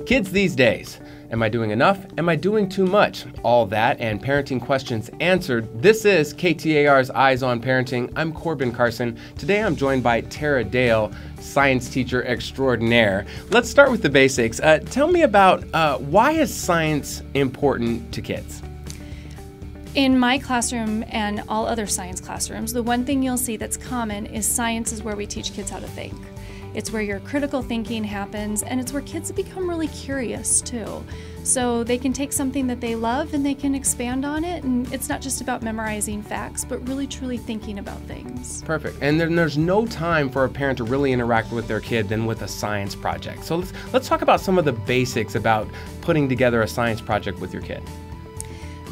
Kids these days. Am I doing enough? Am I doing too much? All that and parenting questions answered. This is KTAR's Eyes on Parenting. I'm Corbin Carson. Today I'm joined by Tara Dale, science teacher extraordinaire. Let's start with the basics. Tell me about why is science important to kids? In my classroom and all other science classrooms, the one thing you'll see that's common is science is where we teach kids how to think. It's where your critical thinking happens, and it's where kids become really curious too. So they can take something that they love and they can expand on it, and it's not just about memorizing facts, but really truly thinking about things. Perfect. And then there's no time for a parent to really interact with their kid than with a science project. So let's talk about some of the basics about putting together a science project with your kid.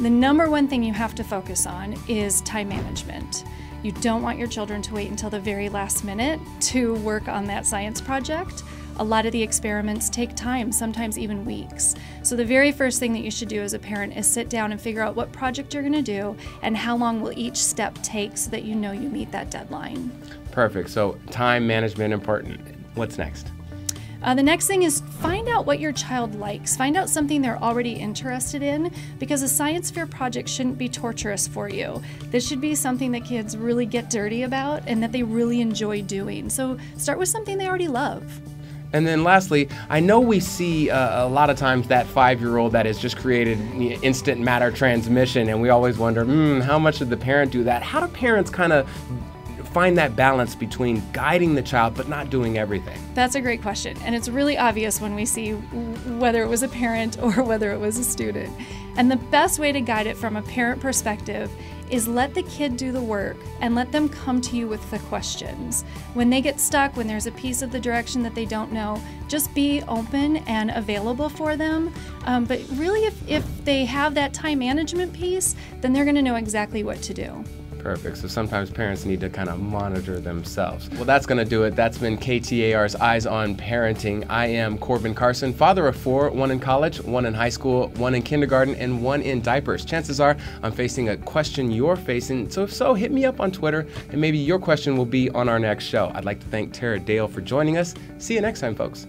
The number one thing you have to focus on is time management. You don't want your children to wait until the very last minute to work on that science project. A lot of the experiments take time, sometimes even weeks. So the very first thing that you should do as a parent is sit down and figure out what project you're going to do and how long will each step take so that you know you meet that deadline. Perfect. So time management important. What's next? The next thing is find out what your child likes. Find out something they're already interested in, because a science fair project shouldn't be torturous for you. This should be something that kids really get dirty about and that they really enjoy doing. So start with something they already love. And then lastly, I know we see a lot of times that 5-year-old that has just created instant matter transmission, and we always wonder, how much did the parent do that? How do parents kind of find that balance between guiding the child but not doing everything? That's a great question, and it's really obvious when we see whether it was a parent or whether it was a student. And the best way to guide it from a parent perspective is let the kid do the work and let them come to you with the questions. When they get stuck, when there's a piece of the direction that they don't know, just be open and available for them. But really, if they have that time management piece, then they're going to know exactly what to do. Perfect. So sometimes parents need to kind of monitor themselves. Well, that's going to do it. That's been KTAR's Eyes on Parenting. I am Corbin Carson, father of 4, 1 in college, 1 in high school, 1 in kindergarten, and 1 in diapers. Chances are I'm facing a question you're facing. So if so, hit me up on Twitter, and maybe your question will be on our next show. I'd like to thank Tara Dale for joining us. See you next time, folks.